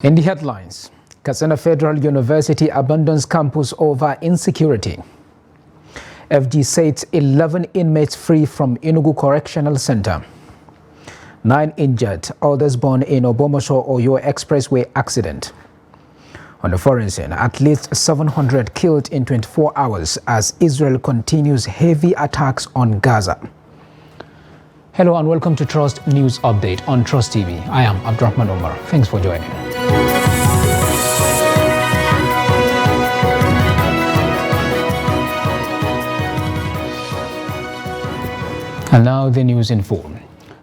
In the headlines, Katsina Federal University abandons campus over insecurity. FG sets 11 inmates free from Enugu Correctional Center. 9 injured, others born in Obomosho-Oyo Expressway accident. On the foreign scene, at least 700 killed in 24 hours as Israel continues heavy attacks on Gaza. Hello and welcome to Trust News Update on Trust TV. I am Abdurrahman Omar. Thanks for joining. And now the news in full.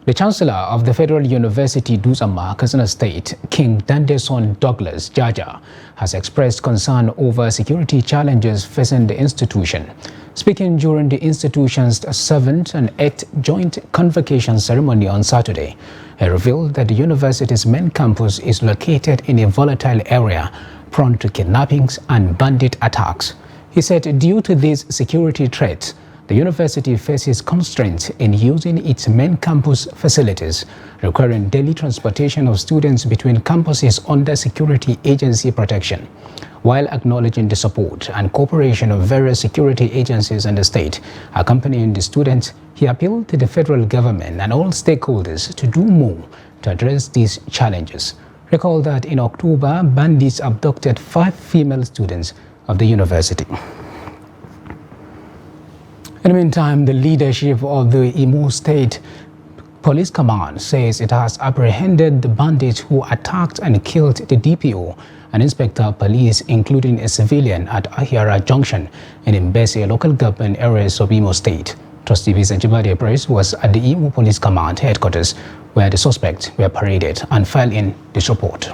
The Chancellor of the Federal University Duzama, Katsina State, King Dandeson Douglas Jaja, has expressed concern over security challenges facing the institution. Speaking during the institution's 7th and 8th joint convocation ceremony on Saturday, he revealed that the university's main campus is located in a volatile area prone to kidnappings and bandit attacks. He said due to these security threats, the university faces constraints in using its main campus facilities, requiring daily transportation of students between campuses under security agency protection. While acknowledging the support and cooperation of various security agencies and the state accompanying the students, he appealed to the federal government and all stakeholders to do more to address these challenges. Recall that in October, bandits abducted 5 female students of the university. In the meantime, the leadership of the Imo State Police Command says it has apprehended the bandits who attacked and killed the DPO and Inspector of Police, including a civilian at Ahiara Junction in Mbese local government areas of Imo State. Trust TV's Ajibade Press was at the Imo Police Command headquarters where the suspects were paraded and filed in this report.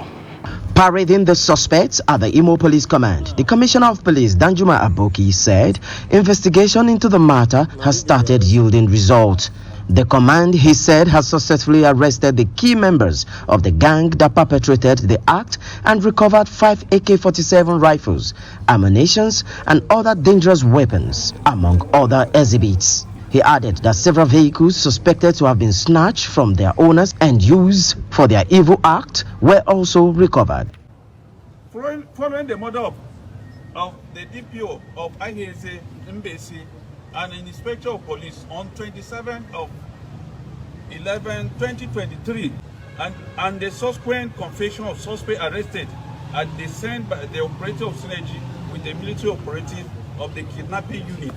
Parading the suspects at the Imo Police Command, the Commissioner of Police, Danjuma Aboki, said investigation into the matter has started yielding results. The command, he said, has successfully arrested the key members of the gang that perpetrated the act and recovered 5 AK-47 rifles, ammunitions, and other dangerous weapons, among other exhibits. He added that several vehicles suspected to have been snatched from their owners and used for their evil act were also recovered. Following the murder of the DPO of IHC Mbesi and an inspector of police on 27th of 11/2023 and the subsequent confession of suspect arrested at the scene by the operator of synergy with the military operative of the kidnapping unit.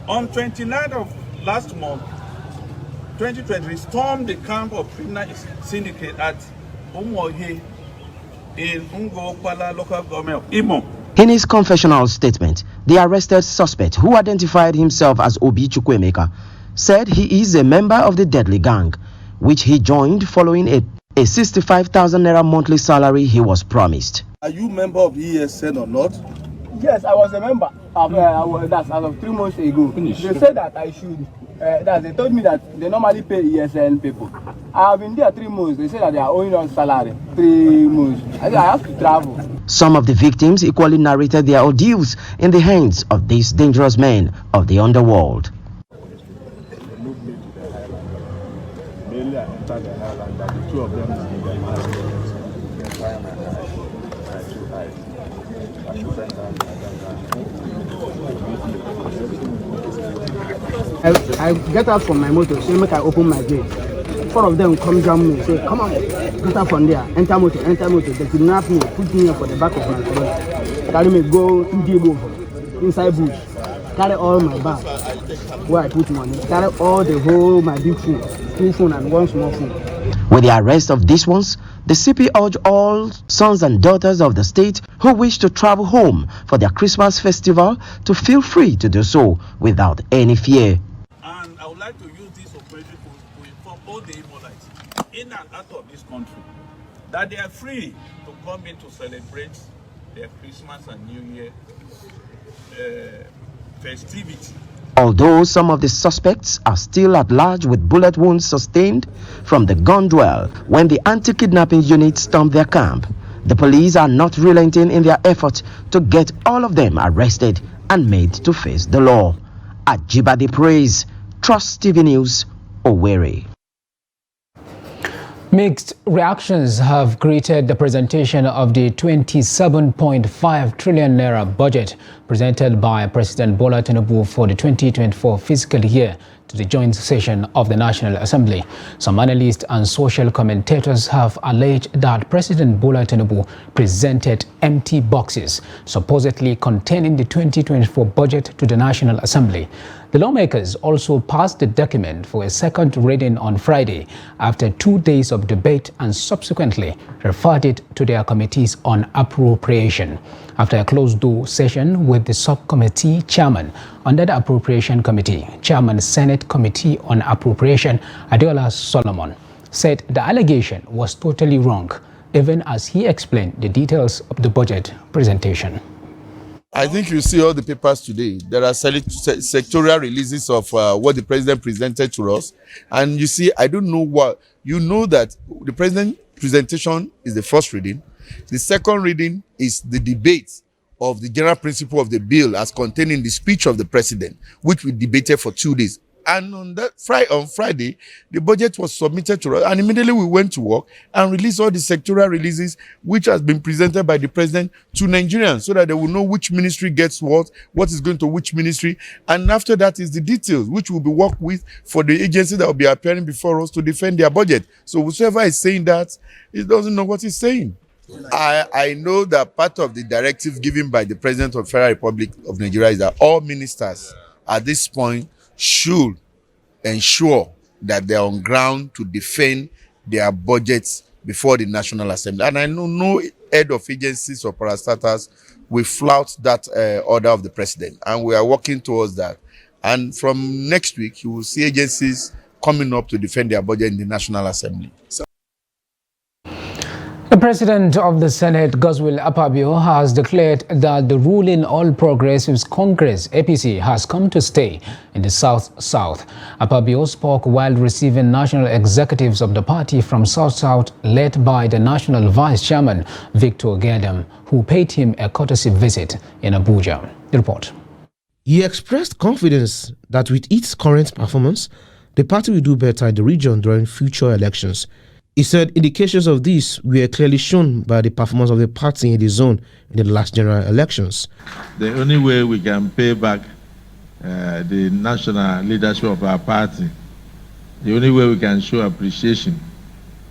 On 29th of last month, 2020, stormed the camp of criminal syndicate at Umuohe in Ungopala local government of Imo. In his confessional statement, the arrested suspect, who identified himself as Obi Chukwemeka, said he is a member of the deadly gang, which he joined following a 65,000 naira monthly salary he was promised. Are you a member of the ESN or not? Yes, I was a member. That's as of 3 months ago. They said that I should. They told me that they normally pay ESN people. I have been there 3 months. They said that they are owing us salary 3 months. I have to travel. Some of the victims equally narrated their ordeals in the hands of these dangerous men of the underworld. They moved me to the highland. Mainly I entered the highland, that the 2 of them is in the highland. I get out from my motor, say make I open my gate. 4 of them come jam me, say come on, get out from there, enter motor. They kidnap me, put me for the back of my car, carry me go to the inside bush, carry all my bag where I put money, carry all the whole my big phone, 2 phone and 1 small phone. With the arrest of these ones, the CP urged all sons and daughters of the state who wish to travel home for their Christmas festival to feel free to do so without any fear. And I would like to use this operation to inform all the Imolites in and out of this country that they are free to come in to celebrate their Christmas and New Year festivity. Although some of the suspects are still at large with bullet wounds sustained from the gun duel when the anti-kidnapping unit stormed their camp, the police are not relenting in their effort to get all of them arrested and made to face the law. Ajibade Praise, Trust TV News, Owerri. Mixed reactions have greeted the presentation of the 27.5 trillion naira budget presented by President Bola Tinubu for the 2024 fiscal year to the joint session of the National Assembly. Some analysts and social commentators have alleged that President Bola Tinubu presented empty boxes, supposedly containing the 2024 budget to the National Assembly. The lawmakers also passed the document for a second reading on Friday after 2 days of debate and subsequently referred it to their committees on appropriation. After a closed-door session with the subcommittee chairman under the Appropriation Committee, Chairman Senate Committee on Appropriation Adeola Solomon said the allegation was totally wrong, even as he explained the details of the budget presentation. I think you see all the papers today. There are sectorial releases of what the president presented to us. And you see, I don't know what, you know that the president presentation is the first reading. The second reading is the debate of the general principle of the bill as contained in the speech of the president, which we debated for 2 days. And on Friday, the budget was submitted to us, and immediately we went to work and released all the sectorial releases which has been presented by the president to Nigerians so that they will know which ministry gets what is going to which ministry. And after that is the details which will be worked with for the agency that will be appearing before us to defend their budget. So whoever is saying that, he doesn't know what he's saying. I know that part of the directive given by the President of the Federal Republic of Nigeria is that all ministers at this point should ensure that they are on ground to defend their budgets before the National Assembly. And I know no head of agencies or parastatals will flout that order of the president. And we are working towards that. And from next week, you will see agencies coming up to defend their budget in the National Assembly. The President of the Senate, Godswill Akpabio, has declared that the ruling All Progressives Congress, APC, has come to stay in the South-South. Akpabio spoke while receiving national executives of the party from South-South, led by the National Vice Chairman, Victor Gedem, who paid him a courtesy visit in Abuja. The report. He expressed confidence that with its current performance, the party will do better in the region during future elections. He said indications of this were clearly shown by the performance of the party in the zone in the last general elections. The only way we can pay back the national leadership of our party, the only way we can show appreciation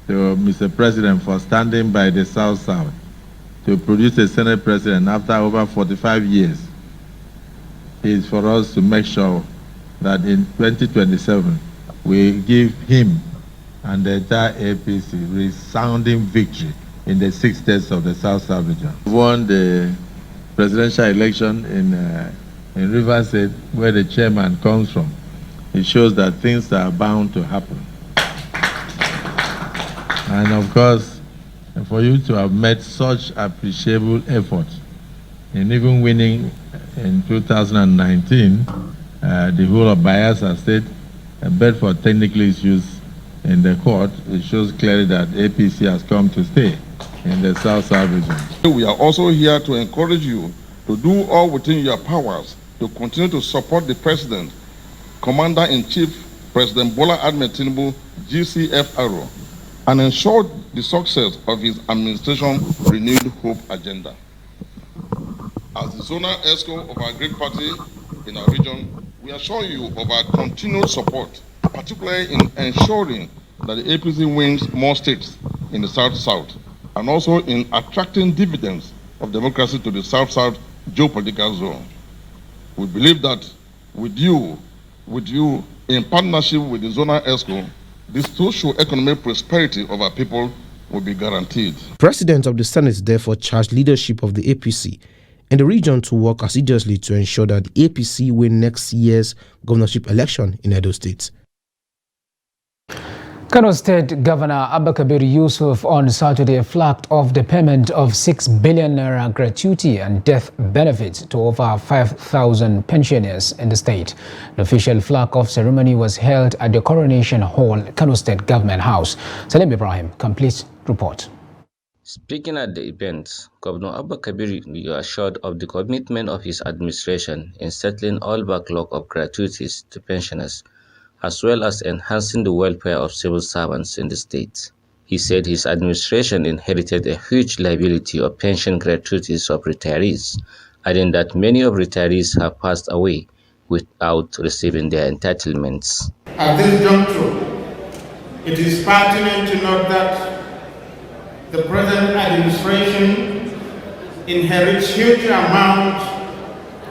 to Mr. President for standing by the South-South to produce a Senate President after over 45 years, is for us to make sure that in 2027 we give him and the entire APC resounding victory in the 6 states of the South-South region. We won the presidential election in Rivers State, where the chairman comes from. It shows that things are bound to happen. And of course, for you to have made such appreciable effort in even winning in 2019, the whole of Bayelsa State, but for technical issues in the court, it shows clearly that APC has come to stay in the South-South region. We are also here to encourage you to do all within your powers to continue to support the President, Commander-in-Chief, President Bola Ahmed Tinubu, GCFRO, and ensure the success of his administration's renewed hope agenda. As the zonal ESCO of our great party in our region, we assure you of our continued support, particularly in ensuring that the APC wins more states in the South-South, and also in attracting dividends of democracy to the South-South geopolitical zone. We believe that with you, in partnership with the zonal ESCO, the socio-economic prosperity of our people will be guaranteed. President of the Senate therefore charged leadership of the APC in the region to work assiduously to ensure that the APC win next year's governorship election in Edo State. Kano State Governor Abba Kabir Yusuf on Saturday flagged off the payment of 6 billion naira gratuity and death benefits to over 5,000 pensioners in the state. The official flag-off ceremony was held at the Coronation Hall, Kano State Government House. Salim Ibrahim completes report. Speaking at the event, Governor Abba Kabir assured of the commitment of his administration in settling all backlog of gratuities to pensioners, as well as enhancing the welfare of civil servants in the state. He said his administration inherited a huge liability of pension gratuities of retirees, adding that many of retirees have passed away without receiving their entitlements. At this juncture, it is pertinent to note that the present administration inherits huge amounts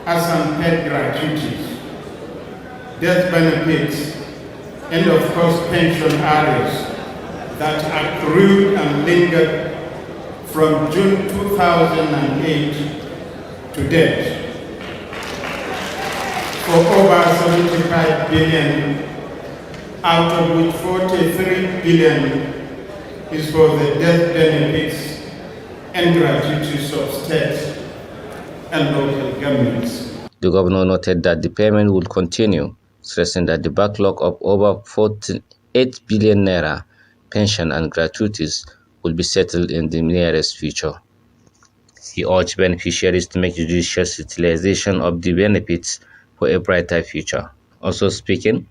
as unpaid gratuities, death benefits, and of course pension arrears that accrued and lingered from June 2008 to date for over 75 billion, out of which 43 billion is for the death benefits and gratuities of states and local governments. The governor noted that the payment will continue, stressing that the backlog of over 48 billion naira pension and gratuities will be settled in the nearest future. He urged beneficiaries to make judicious utilization of the benefits for a brighter future. Also speaking,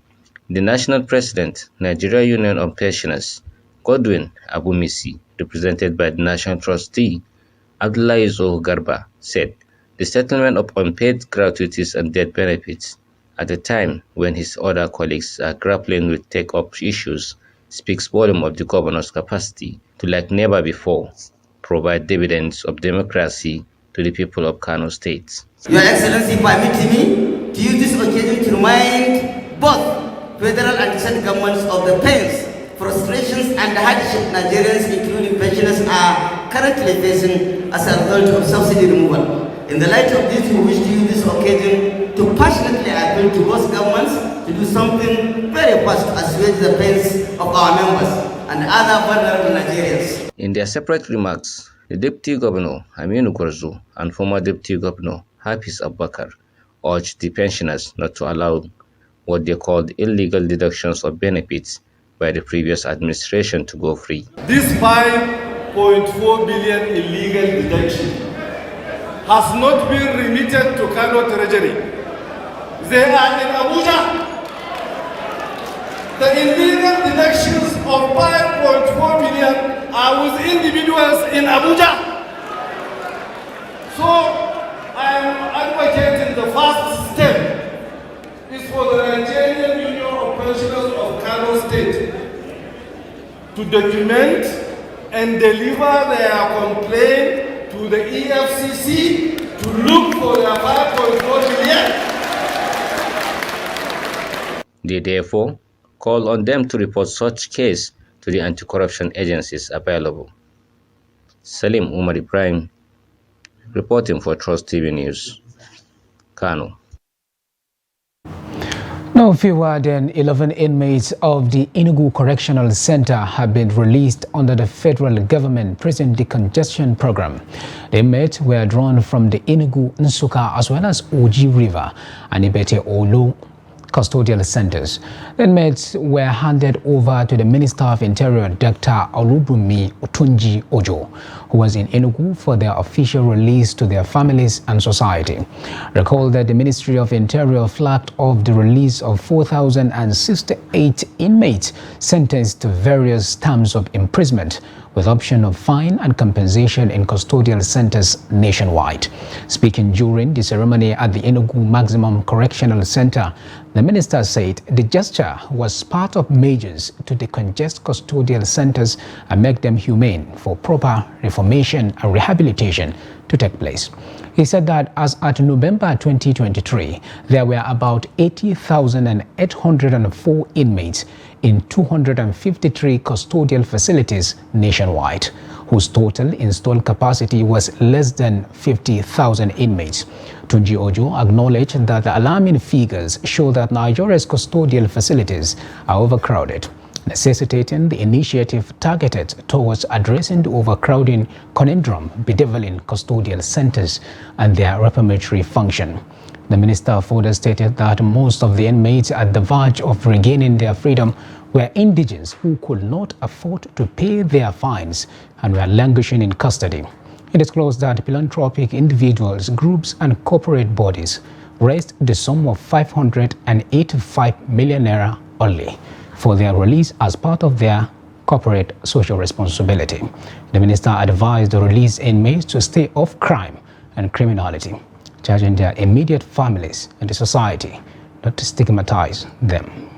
the national president, Nigeria Union of Pensioners, Godwin Abumisi, represented by the national trustee, Abdullahi Zoho Garba, said the settlement of unpaid gratuities and death benefits at a time when his other colleagues are grappling with take-up issues speaks volume of the governor's capacity to, like never before, provide dividends of democracy to the people of Kano State. Your Excellency, permit me to use this occasion to remind both federal and state governments of the pains, frustrations, and hardship Nigerians, including pensioners, are currently facing as a result of subsidy removal. In the light of this, we wish to use this occasion to passionately appeal to both governments to do something very fast to assuage the pains of our members and other vulnerable Nigerians. In their separate remarks, the Deputy Governor Aminu Gorzo and former Deputy Governor Hafiz Abubakar urged the pensioners not to allow what they called illegal deductions of benefits by the previous administration to go free. This 5.4 billion illegal deduction has not been remitted to Kano Treasury. They are in Abuja. The illegal deductions of 5.4 billion are with individuals in Abuja. So I am advocating the first step is for the Nigerian Union of Pensioners of Kano State to document and deliver their complaint to the EFCC to look for their 5.4 billion. They therefore call on them to report such case to the anti-corruption agencies available. Salim Umar Ibrahim, reporting for Trust TV News, Kano. No fewer than 11 inmates of the Enugu Correctional Center have been released under the federal government prison decongestion program. The inmates were drawn from the Enugu, Nsukka, as well as Oji River and Ibete Olu custodial centers. The inmates were handed over to the Minister of Interior, Dr. Olubunmi Otunji Ojo, who was in Enugu for their official release to their families and society. Recall that the Ministry of Interior flagged off the release of 4,068 inmates sentenced to various terms of imprisonment, with option of fine and compensation in custodial centers nationwide. Speaking during the ceremony at the Enugu Maximum Correctional Center, the minister said the gesture was part of measures to decongest custodial centers and make them humane for proper reformation and rehabilitation to take place. He said that as at November 2023, there were about 80,804 inmates in 253 custodial facilities nationwide, whose total installed capacity was less than 50,000 inmates. Tunji Ojo acknowledged that the alarming figures show that Nigeria's custodial facilities are overcrowded, necessitating the initiative targeted towards addressing the overcrowding conundrum bedeviling custodial centers and their reformatory function. The minister further stated that most of the inmates at the verge of regaining their freedom were indigents who could not afford to pay their fines and were languishing in custody. It disclosed that philanthropic individuals, groups and corporate bodies raised the sum of 585 million naira only for their release as part of their corporate social responsibility. The minister advised the released inmates to stay off crime and criminality, charging their immediate families and the society not to stigmatize them.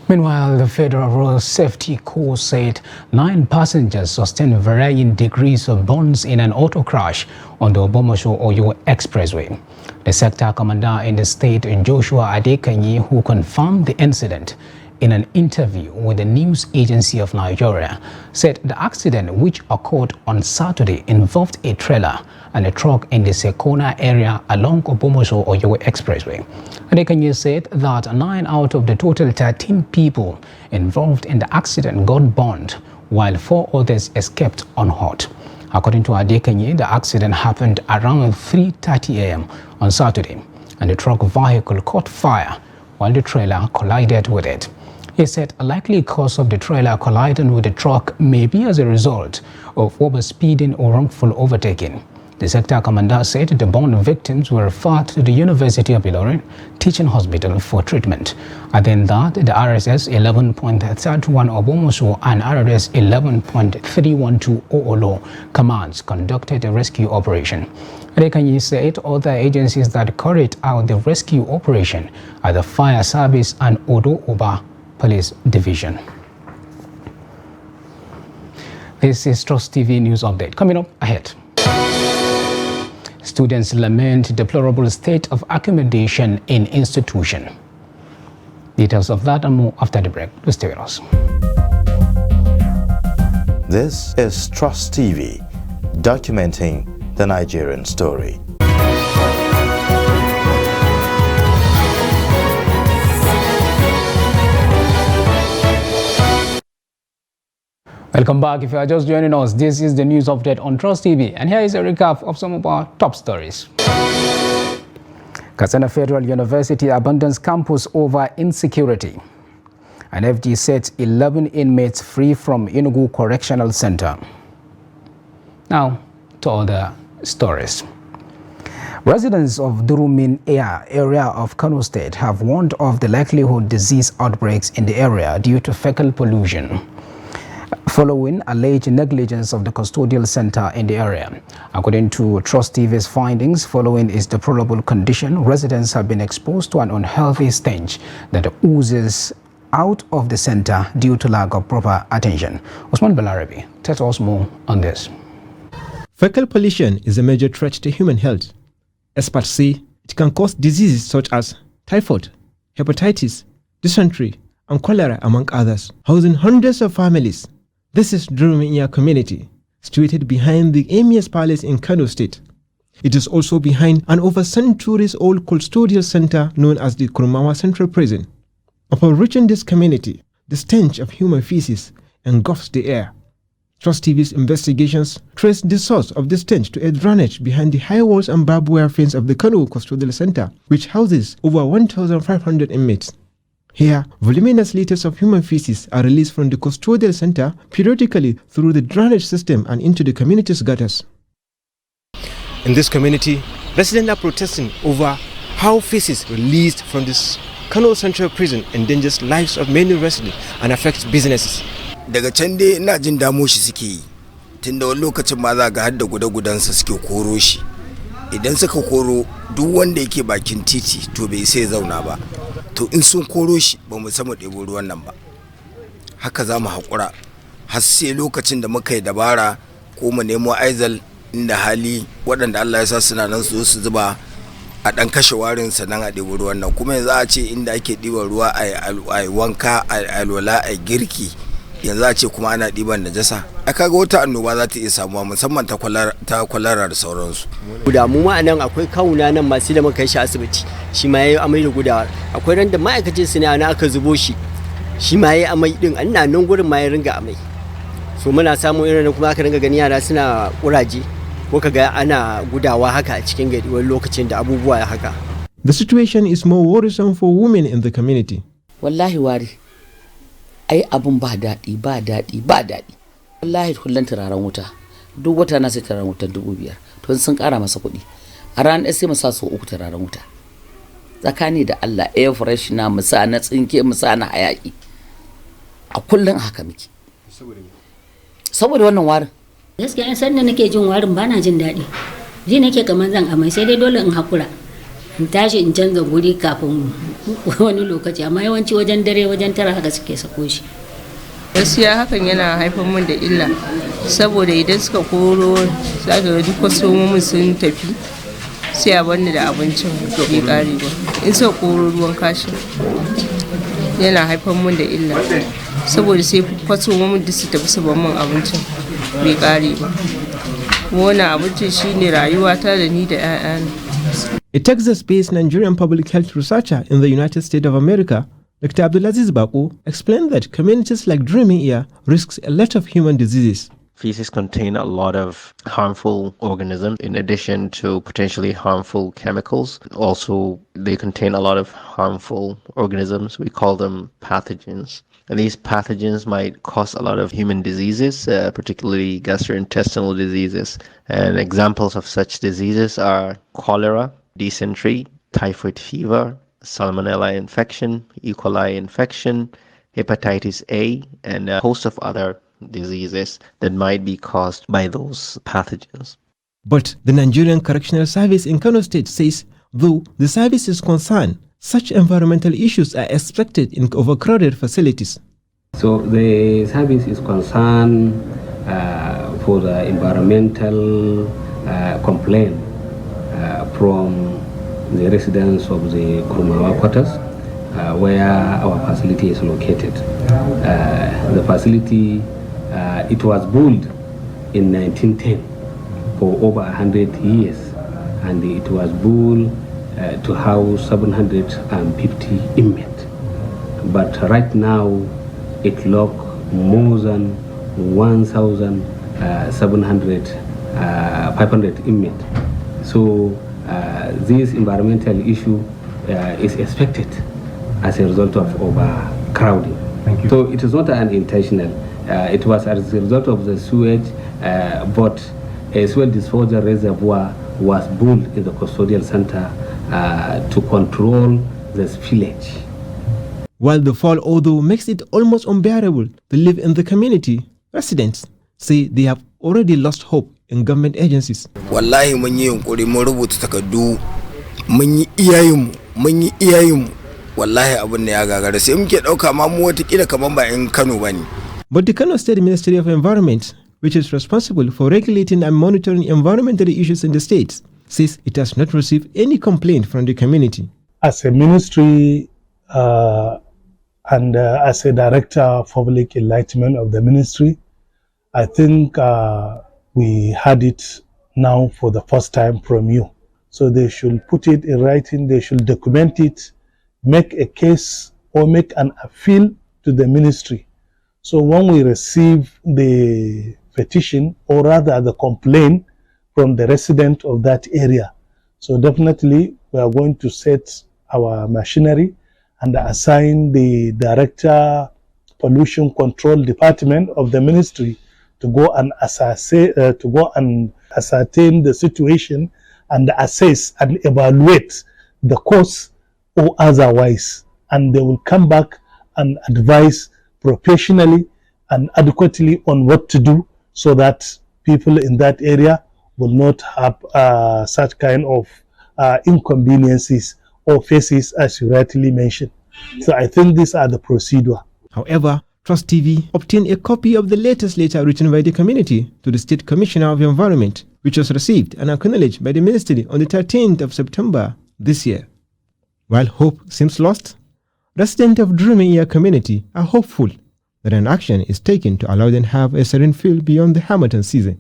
Meanwhile, the Federal Road Safety Corps said 9 passengers sustained varying degrees of burns in an auto crash on the Obomosho-Oyo Expressway. The sector commander in the state, Joshua Adekanyi, who confirmed the incident in an interview with the news agency of Nigeria, said the accident, which occurred on Saturday, involved a trailer and a truck in the Sekona area along Obomosho-Oyo Expressway. Adekanyi said that 9 out of the total 13 people involved in the accident got burned, while 4 others escaped unhurt. According to Adekanyi, the accident happened around 3:30 a.m. on Saturday, and the truck vehicle caught fire while the trailer collided with it. He said a likely cause of the trailer colliding with the truck may be as a result of overspeeding or wrongful overtaking. The sector commander said the burned victims were referred to the University of Ilorin Teaching Hospital for treatment. Adding that the RSS 11.31 Obomosho and RSS 11.312 Oolo commands conducted a rescue operation. Adekanyi said other agencies that carried out the rescue operation are the Fire Service and Odo Oba Police Division. This is Trust TV News Update. Coming up ahead. Students lament deplorable state of accommodation in institution. Details of that and more after the break. Please stay with us. This is Trust TV, documenting the Nigerian story. Welcome back. If you are just joining us, this is the news update on Trust TV, and here is a recap of some of our top stories. Katsina Federal University abandons campus over insecurity. And FG sets 11 inmates free from Enugu Correctional Center. Now to other stories. Residents of Durumin area of Kano State have warned of the likelihood disease outbreaks in the area due to fecal pollution, following alleged negligence of the custodial center in the area. According to Trust TV's findings, following its deplorable condition, residents have been exposed to an unhealthy stench that oozes out of the center due to lack of proper attention. Osman Balarabi tells us more on this. Fecal pollution is a major threat to human health. Experts say it can cause diseases such as typhoid, hepatitis, dysentery, and cholera, among others, housing hundreds of families. This is Duruminya community, situated behind the Emirs Palace in Kano State. It is also behind an over centuries-old custodial center known as the Kurumawa Central Prison. Upon reaching this community, the stench of human feces engulfs the air. Trust TV's investigations traced the source of the stench to a drainage behind the high walls and barbed wire fence of the Kano Custodial Center, which houses over 1,500 inmates. Here, voluminous liters of human feces are released from the custodial center periodically through the drainage system and into the community's gutters. In this community, residents are protesting over how feces released from this Kano Central Prison endangers lives of many residents and affects businesses. Daga can dai ina jin damo shi suke yi, tunda wani lokacin ma za ga har da guda-gudansa suke koro shi. Idan suka koro duk wanda yake bakin titi to bai sai zauna ba. To in sun koro shi ba mu samu ɗebo ruwan nan ba. Haka za mu haƙura har sai lokacin da muka yi dabara ko mu nemo aizal inda hali waɗanda Allah ya sa suna nan su zuba a ɗan kashe warin sannan a ɗebo ruwan nan. Kuma yanzu a ce inda ake ɗiban ruwa a wanka a alwala a girki, yanzu a ce kuma ana ɗiban najasa. A kaga wata annoba za ta iya samuwa musamman ta kwalara da sauransu. Guda mu ma nan akwai kawuna nan masu da muka kai shi asibiti, shi ma yayi amai da gudawa. Akwai ran da ma'aikacin su ne aka zubo shi ma yayi amai din, ina nan gurin ma ya ringa amai. So muna samu irin kuma aka ringa gani yara suna kuraje ko kaga ana gudawa haka a cikin gari wani lokacin da abubuwa ya haka. The situation is more worrisome for women in the community. Wallahi wari, ai abun ba daɗi. Wallahi kullum turaren wuta, duk wata na sai turaren wuta 5,000, to sun ƙara masa kuɗi. A ranar sai mu sa so 3 turaren wuta. Tsakani da Allah, air fresh na musa na tsinke musa na hayaki. a kullum haka miki saboda wannan warin. Gaskiya an san da nake jin warin bana jin daɗi, ji nake kamar zan amai, sai dai dole in hakura in tashi in canza guri kafin wani lokaci, amma yawanci wajen dare wajen tara haka suke sako shi. Gaskiya hakan yana haifar min da illa, saboda idan suka koro za ka ga duk kwastomomin sun tafi sai a banni da abincin bai kare ba. In suka koro ruwan kashin yana haifar min da illa, saboda sai kwastomomin duk su tafi su ban min abincin bai kare ba. Wannan abincin shine rayuwata da ni da 'ya'yana. A Texas-based Nigerian public health researcher in the United States of America, Dr. Abdulaziz Bako, explained that communities like Dreaming Ear risks a lot of human diseases. Feces contain a lot of harmful organisms in addition to potentially harmful chemicals. Also, they contain a lot of harmful organisms. We call them pathogens. And these pathogens might cause a lot of human diseases, particularly gastrointestinal diseases. And examples of such diseases are cholera, dysentery, typhoid fever, salmonella infection, E. coli infection, hepatitis A, and a host of other diseases that might be caused by those pathogens. But the Nigerian Correctional Service in Kano State says, though the service is concerned, such environmental issues are expected in overcrowded facilities. So the service is concerned for the environmental complaint from the residents of the Kurumawa quarters, where our facility is located. The facility, it was built in 1910 for over 100 years, and it was built to house 750 inmates. But right now, it locks more than 500 inmates. So this environmental issue is expected as a result of overcrowding. So it is not unintentional. It was as a result of the sewage, but a sewage disposal reservoir was built in the custodial center to control the spillage. While the fall odor makes it almost unbearable to live in the community, residents say they have already lost hope in government agencies. Wallahi mun yi yunkuri mun rubuta takardu, mun yi iyayenmu, wallahi abin da ya gagara sai muke dauka ma mu wata kila kaman ba in Kano bane. But the Kano State Ministry of Environment, which is responsible for regulating and monitoring environmental issues in the state, says it has not received any complaint from the community. As a ministry and as a director of public enlightenment of the ministry, I think we had it now for the first time from you. So they should put it in writing, they should document it, make a case or make an appeal to the ministry. So when we receive the petition, or rather the complaint from the resident of that area, so definitely we are going to set our machinery and assign the director pollution control department of the ministry to go and ascertain the situation and assess and evaluate the cause or otherwise, and they will come back and advise professionally and adequately on what to do so that people in that area will not have such kind of inconveniences or faces as you rightly mentioned. So I think these are the procedure. However, Trust TV obtained a copy of the latest letter written by the community to the State Commissioner of Environment, which was received and acknowledged by the ministry on the 13th of September this year. While hope seems lost, residents of Dreaming Ear community are hopeful that an action is taken to allow them to have a serene feel beyond the Hamilton season.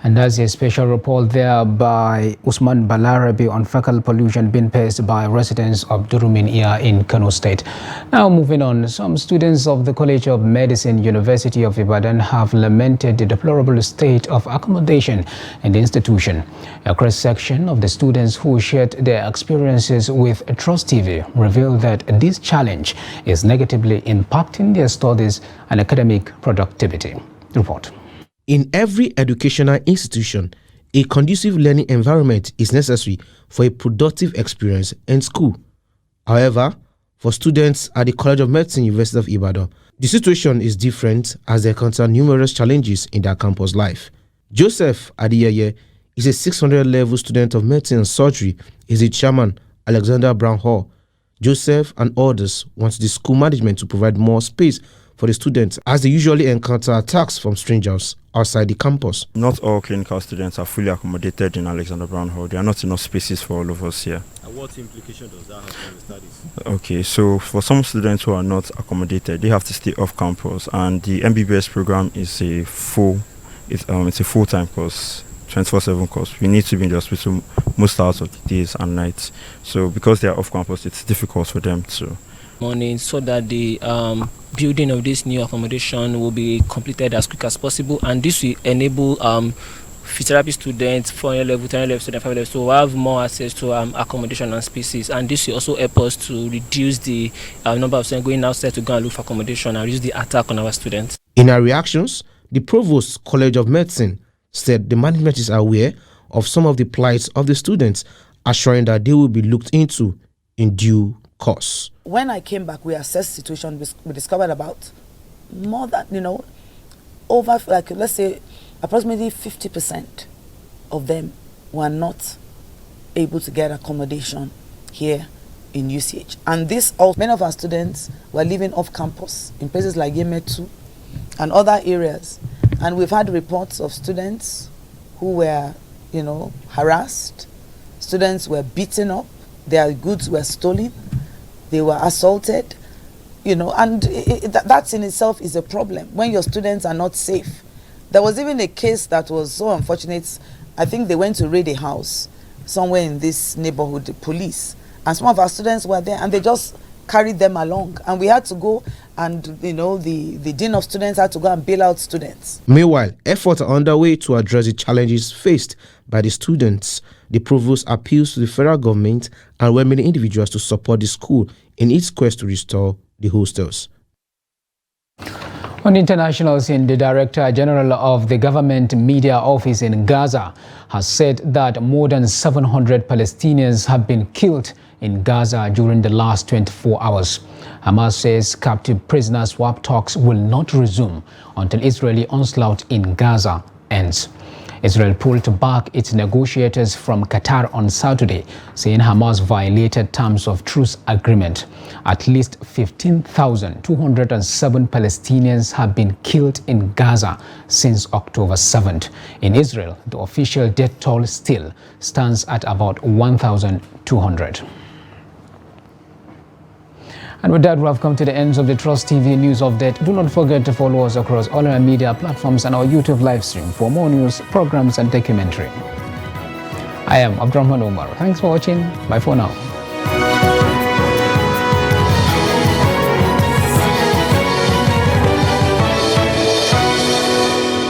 And that's a special report there by Usman Balarabi on fecal pollution being faced by residents of Dreaming Ear in Kano State. Now moving on, some students of the College of Medicine, University of Ibadan have lamented the deplorable state of accommodation in the institution. A cross-section of the students who shared their experiences with Trust TV revealed that this challenge is negatively impacting their studies and academic productivity. Report. In every educational institution, a conducive learning environment is necessary for a productive experience in school. However, for students at the College of Medicine, University of Ibadan. The situation is different as they encounter numerous challenges in their campus life. Joseph Adiyeye is a 600-level student of medicine and surgery. He's the chairman, Alexander Brown Hall. Joseph and others want the school management to provide more space for the students as they usually encounter attacks from strangers outside the campus. Not all clinical students are fully accommodated in Alexander Brown Hall. There are not enough spaces for all of us here. And what implication does that have on the studies? Okay, so for some students who are not accommodated, they have to stay off campus, and the MBBS program is a full-time course, 24/7 course. We need to be in the hospital most hours of the days and nights. So because they are off campus, it's difficult for them to. Morning, so that the building of this new accommodation will be completed as quick as possible, and this will enable physiotherapy students, 400 level, 10 level, 5 level, to have more access to accommodation and spaces, and this will also help us to reduce the number of students going outside to go and look for accommodation and reduce the attack on our students. In her reactions, the Provost College of Medicine said the management is aware of some of the plights of the students, assuring that they will be looked into in due course. When I came back, we assessed the situation. We discovered about more than, over, like, let's say, approximately 50% of them were not able to get accommodation here in UCH. And this, many of our students were living off campus in places like Yemetu and other areas. And we've had reports of students who were, harassed. Students were beaten up. Their goods were stolen. They were assaulted, and that in itself is a problem when your students are not safe. There was even a case that was so unfortunate. I think they went to raid a house somewhere in this neighborhood, the police, and some of our students were there, and they just carried them along. And we had to go, and the dean of students had to go and bail out students. Meanwhile, efforts are underway to address the challenges faced by the students. The provost appeals to the federal government and well-meaning individuals to support the school in its quest to restore the hostels. On international scene, the Director General of the Government Media Office in Gaza has said that more than 700 Palestinians have been killed in Gaza during the last 24 hours. Hamas says captive prisoner swap talks will not resume until Israeli onslaught in Gaza ends. Israel pulled back its negotiators from Qatar on Saturday, saying Hamas violated terms of truce agreement. At least 15,207 Palestinians have been killed in Gaza since October 7th. In Israel, the official death toll still stands at about 1,200. And with that, we have come to the end of the Trust TV News Update. Do not forget to follow us across all our media platforms and our YouTube live stream for more news, programs, and documentary. I am Abdurrahman Omar. Thanks for watching. Bye for now.